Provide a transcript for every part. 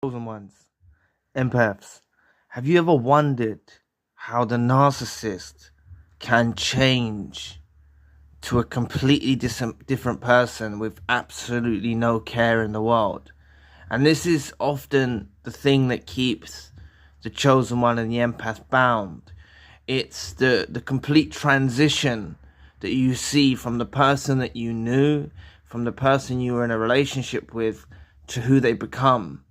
Chosen ones, empaths, have you ever wondered how the narcissist can change to a completely different person with absolutely no care in the world? And this is often the thing that keeps the chosen one and the empath bound. It's the complete transition that you see from the person that you knew, from the person you were in a relationship with, to who they become.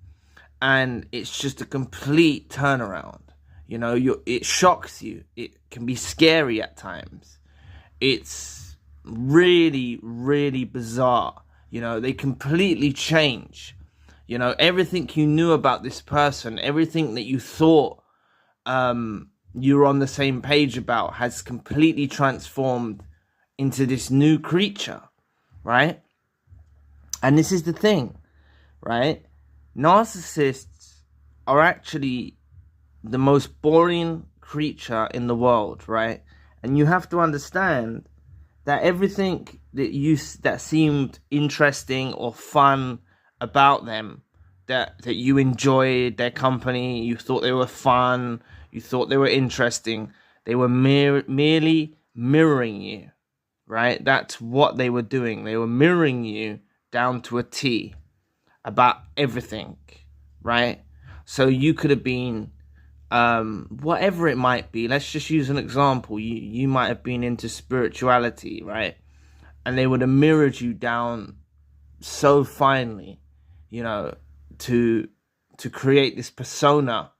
And it's just a complete turnaround. You know, it shocks you. It can be scary at times. It's really, really bizarre. You know, they completely change. You know, everything you knew about this person, everything that you thought you were on the same page about, has completely transformed into this new creature, right? And this is the thing, right? Narcissists are actually the most boring creature in the world, right? And you have to understand that everything that seemed interesting or fun about them, that you enjoyed their company, you thought they were fun, you thought they were interesting, they were merely mirroring you, right? That's what they were doing. They were mirroring you down to a T about everything, right? So you could have been whatever it might be. Let's just use an example. You might have been into spirituality, right? And they would have mirrored you down so finely, you know, to create this persona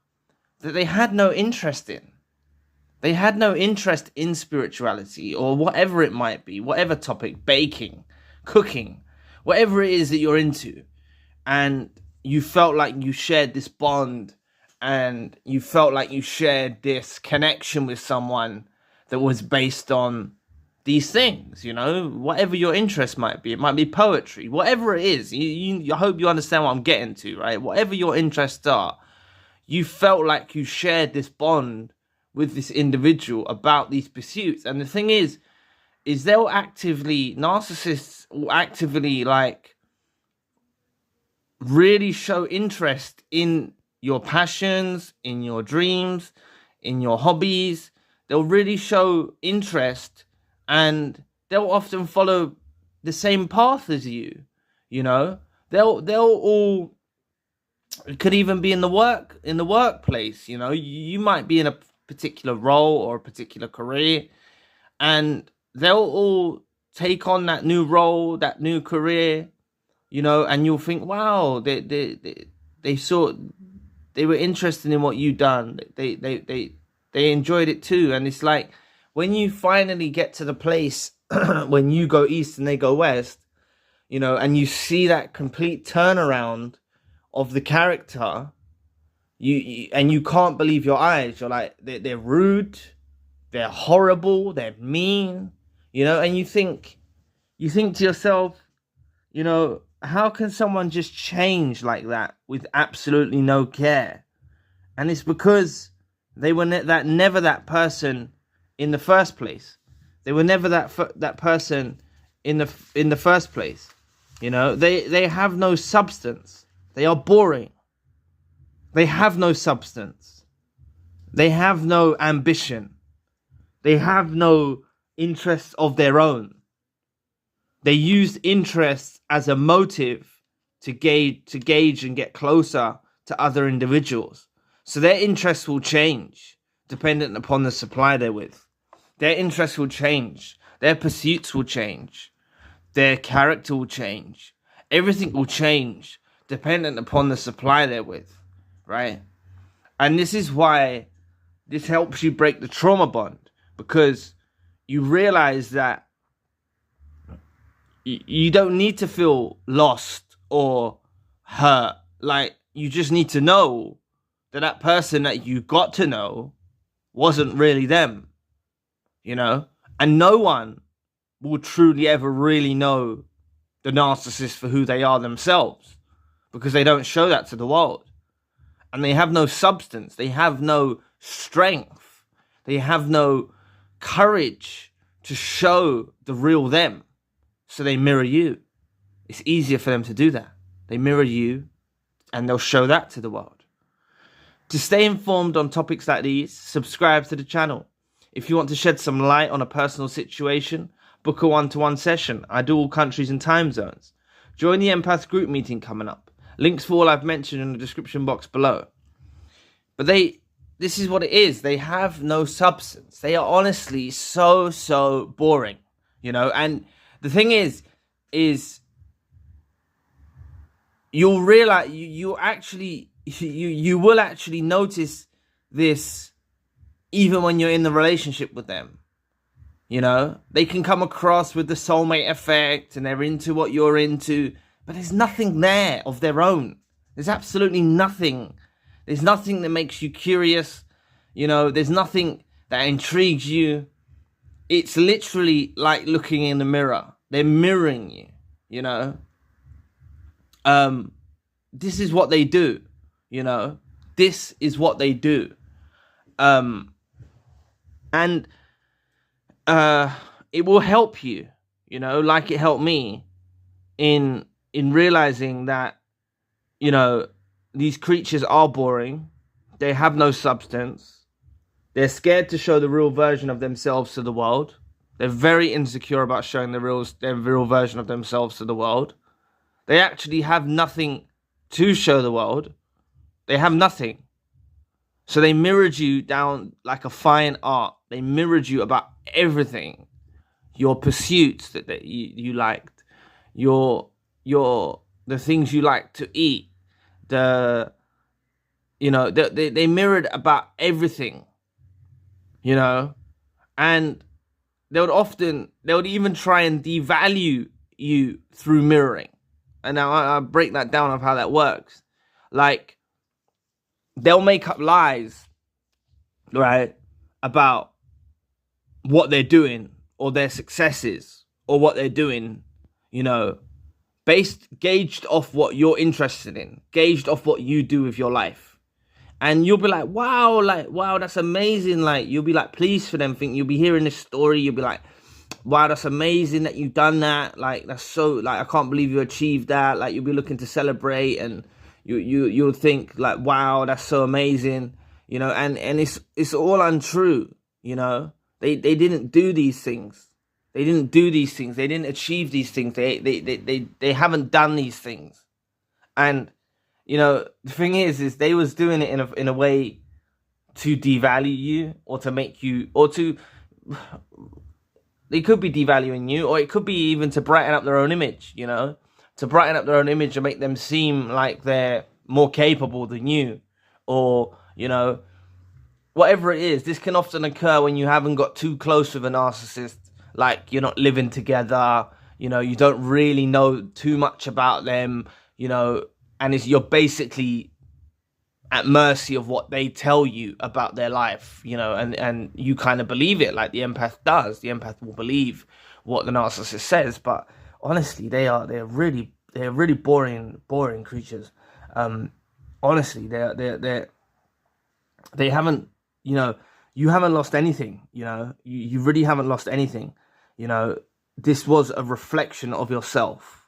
that they had no interest in. They had no interest in spirituality or whatever it might be, whatever topic, baking, cooking, whatever it is that you're into. And you felt like you shared this bond, and you felt like you shared this connection with someone that was based on these things, you know, whatever your interest might be. It might be poetry, whatever it is. I hope you understand what I'm getting to, right? Whatever your interests are, you felt like you shared this bond with this individual about these pursuits. And the thing is narcissists will actively, like, really show interest in your passions, in your dreams, in your hobbies. They'll really show interest, and they'll often follow the same path as you. You know, they'll all, it could even be in the workplace. You know, you might be in a particular role or a particular career, and they'll all take on that new role, that new career, you know, and you'll think, wow, they were interested in what you've done. They enjoyed it too. And it's like, when you finally get to the place when you go east and they go west, you know, and you see that complete turnaround of the character, you can't believe your eyes. You're like, they're rude, they're horrible, they're mean, you know, and you think to yourself, you know, how can someone just change like that with absolutely no care? And it's because they were never that person in the first place. They were never that person in the first place. You know, they have no substance. They are boring. They have no substance. They have no ambition. They have no interests of their own. They use interest as a motive to gauge and get closer to other individuals. So their interests will change dependent upon the supply they're with. Their interests will change. Their pursuits will change. Their character will change. Everything will change dependent upon the supply they're with, right? And this is why this helps you break the trauma bond, because you realize that you don't need to feel lost or hurt. Like, you just need to know that person that you got to know wasn't really them, you know? And no one will truly ever really know the narcissist for who they are themselves, because they don't show that to the world. And they have no substance. They have no strength. They have no courage to show the real them. So they mirror you. It's easier for them to do that. They mirror you and they'll show that to the world. To stay informed on topics like these, subscribe to the channel. If you want to shed some light on a personal situation, book a one-to-one session. I do all countries and time zones. Join the Empath group meeting coming up. Links for all I've mentioned in the description box below. But this is what it is. They have no substance. They are honestly so boring, you know. And the thing is you'll realize you will actually notice this even when you're in the relationship with them. You know, they can come across with the soulmate effect and they're into what you're into, but there's nothing there of their own. There's absolutely nothing. There's nothing that makes you curious. You know, there's nothing that intrigues you. It's literally like looking in the mirror. They're mirroring you, you know. This is what they do, you know. This is what they do. And it will help you, you know, like it helped me in realizing that, you know, these creatures are boring. They have no substance. They're scared to show the real version of themselves to the world. They're very insecure about showing their real version of themselves to the world. They actually have nothing to show the world. They have nothing. So they mirrored you down like a fine art. They mirrored you about everything. Your pursuits that you liked. The things you like to eat. They mirrored about everything. You know? And they would even try and devalue you through mirroring. And now I'll break that down of how that works. Like, they'll make up lies, right, about what they're doing or their successes or what they're doing, you know, gauged off what you're interested in, gauged off what you do with your life. And you'll be like, wow, that's amazing. Like, you'll be like pleased for them. You'll be hearing this story. You'll be like, wow, that's amazing that you've done that. Like, that's so, like, I can't believe you achieved that. Like, you'll be looking to celebrate, and you'll think like, wow, that's so amazing, you know. And it's all untrue, you know. They didn't do these things. They didn't do these things. They didn't achieve these things. They haven't done these things. And you know, the thing is they was doing it in a way to devalue you, or to make you, or to, they could be devaluing you, or it could be even to brighten up their own image, you know, to brighten up their own image and make them seem like they're more capable than you, or, you know, whatever it is. This can often occur when you haven't got too close with a narcissist, like you're not living together, you know, you don't really know too much about them, you know, and you're basically at mercy of what they tell you about their life, you know, and you kind of believe it, like the empath does. The empath will believe what the narcissist says, but honestly, they're really boring creatures. Honestly, they haven't, you know, you haven't lost anything, you know, you really haven't lost anything, you know. This was a reflection of yourself.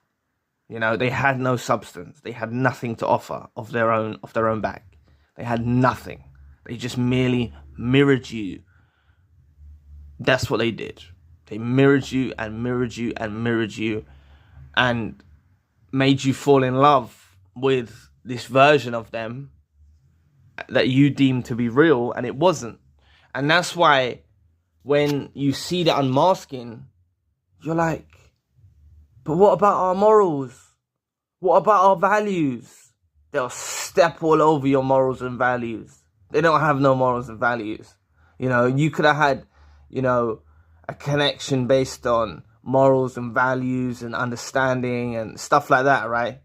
You know, they had no substance. They had nothing to offer of their own back. They had nothing. They just merely mirrored you. That's what they did. They mirrored you and mirrored you and mirrored you, and made you fall in love with this version of them that you deemed to be real, and it wasn't. And that's why when you see the unmasking, you're like, but what about our morals? What about our values? They'll step all over your morals and values. They don't have no morals and values. You know, you could have had, you know, a connection based on morals and values and understanding and stuff like that, right?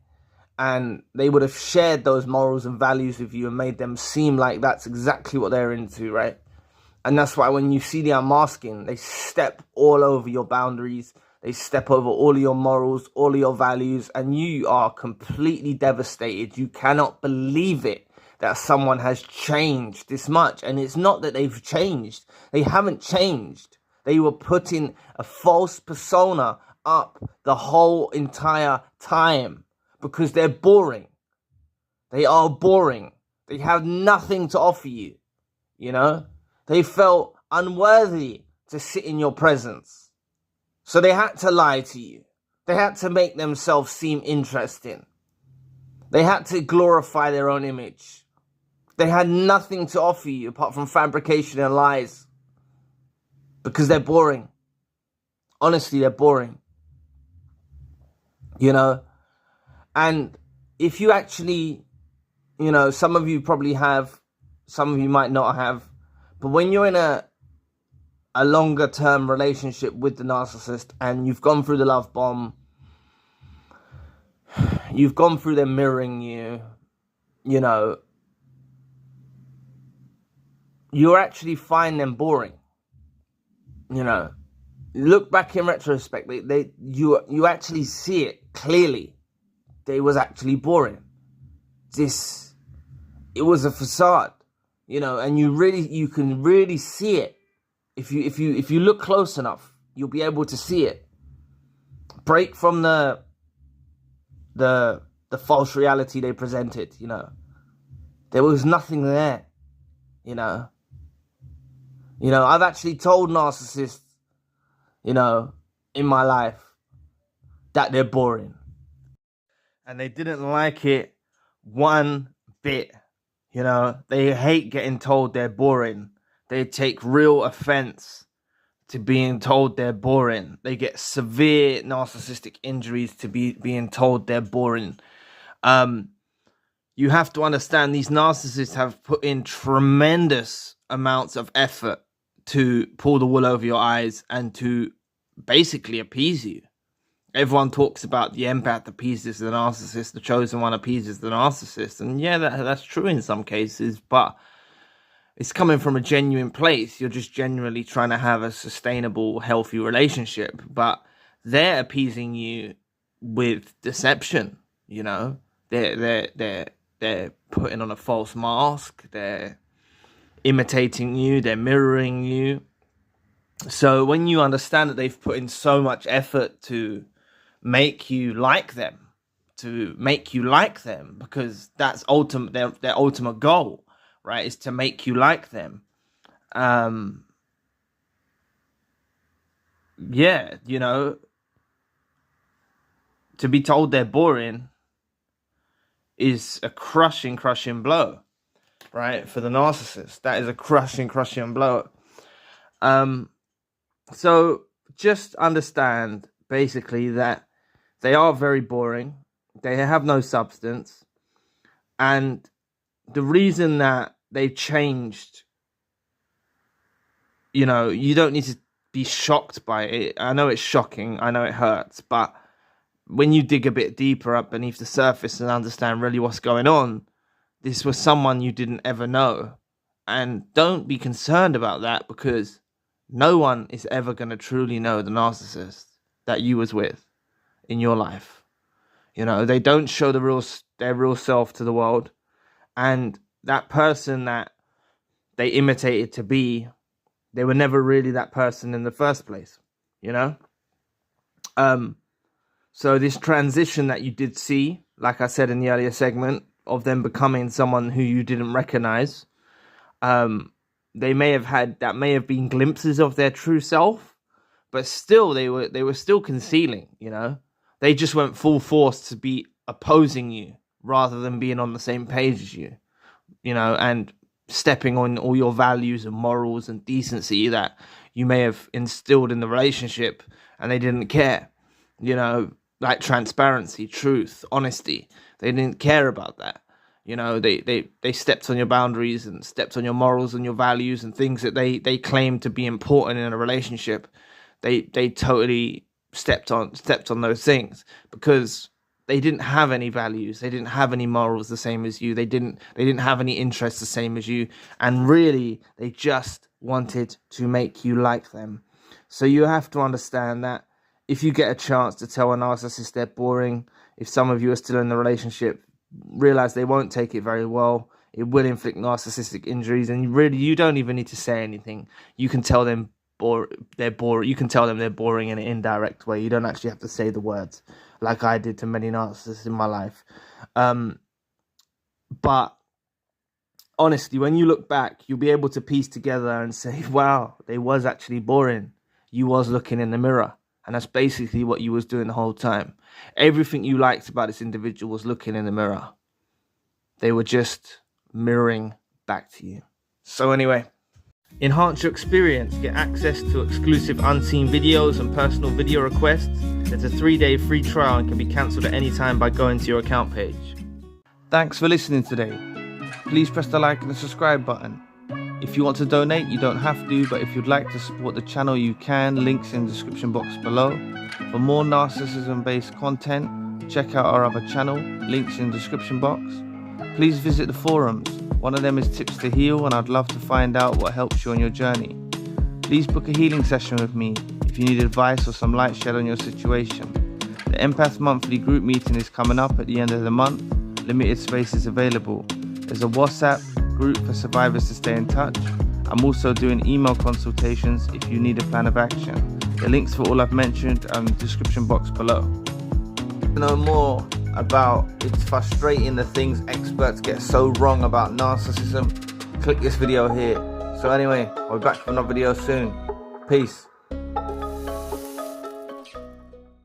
And they would have shared those morals and values with you and made them seem like that's exactly what they're into, right? And that's why when you see the unmasking, they step all over your boundaries. They step over all of your morals, all of your values, and you are completely devastated. You cannot believe it that someone has changed this much. And it's not that they've changed. They haven't changed. They were putting a false persona up the whole entire time because they're boring. They are boring. They have nothing to offer you, you know? They felt unworthy to sit in your presence. So they had to lie to you. They had to make themselves seem interesting. They had to glorify their own image. They had nothing to offer you apart from fabrication and lies. Because they're boring. Honestly, they're boring. You know? And if you actually, you know, some of you probably have, some of you might not have, but when you're in a longer term relationship with the narcissist and you've gone through the love bomb, you've gone through them mirroring you, you know, you actually find them boring. You know, look back in retrospect, you actually see it clearly. They was actually boring. It was a facade, you know, and you can really see it. If you look close enough, you'll be able to see it. Break from the false reality they presented, you know. There was nothing there, you know. You know, I've actually told narcissists, you know, in my life that they're boring. And they didn't like it one bit, you know. They hate getting told they're boring. They take real offense to being told they're boring. They get severe narcissistic injuries to being told they're boring. You have to understand these narcissists have put in tremendous amounts of effort to pull the wool over your eyes and to basically appease you. Everyone talks about the empath appeases the narcissist, the chosen one appeases the narcissist. And yeah, that's true in some cases, but it's coming from a genuine place. You're just genuinely trying to have a sustainable, healthy relationship. But they're appeasing you with deception, you know. They're putting on a false mask. They're imitating you. They're mirroring you. So when you understand that they've put in so much effort to make you like them, because that's their ultimate goal, right, is to make you like them. Yeah, you know, to be told they're boring is a crushing blow, right, for the narcissist. That is a crushing blow. So just understand basically that they are very boring. They have no substance. And the reason that they've changed, you know, you don't need to be shocked by it. I know it's shocking. I know it hurts. But when you dig a bit deeper up beneath the surface and understand really what's going on, this was someone you didn't ever know. And don't be concerned about that, because no one is ever going to truly know the narcissist that you was with in your life. You know, they don't show their real self to the world. And that person that they imitated to be, they were never really that person in the first place, you know? So this transition that you did see, like I said in the earlier segment, of them becoming someone who you didn't recognize, they may have been glimpses of their true self, but still they were still concealing, you know? They just went full force to be opposing you rather than being on the same page as you, you know, and stepping on all your values and morals and decency that you may have instilled in the relationship, and they didn't care, you know, like transparency, truth, honesty. They didn't care about that. You know, they stepped on your boundaries and stepped on your morals and your values and things that they claim to be important in a relationship. They totally stepped on those things because they didn't have any values. They didn't have any morals the same as you. They didn't have any interests the same as you. And really, they just wanted to make you like them. So you have to understand that if you get a chance to tell a narcissist they're boring, if some of you are still in the relationship, realize they won't take it very well. It will inflict narcissistic injuries, and really, you don't even need to say anything. You can tell them they're boring. You can tell them they're boring in an indirect way. You don't actually have to say the words, like I did to many narcissists in my life. But honestly, when you look back, you'll be able to piece together and say, wow, they was actually boring. You was looking in the mirror. And that's basically what you was doing the whole time. Everything you liked about this individual was looking in the mirror. They were just mirroring back to you. So anyway, enhance your experience. Get access to exclusive unseen videos and personal video requests. There's a 3-day free trial and can be cancelled at any time by going to your account page. Thanks for listening today. Please press the like and the subscribe button. If you want to donate, you don't have to, but if you'd like to support the channel, you can. Links in the description box below. For more narcissism-based content, check out our other channel. Links in the description box. Please visit the forums. One of them is Tips to Heal, and I'd love to find out what helps you on your journey. Please book a healing session with me if you need advice or some light shed on your situation. The Empath Monthly group meeting is coming up at the end of the month. Limited space is available. There's a WhatsApp group for survivors to stay in touch. I'm also doing email consultations if you need a plan of action. The links for all I've mentioned are in the description box below. To know more about it's frustrating the things experts get so wrong about narcissism, click this video here. So anyway, I'll be back for another video soon. Peace.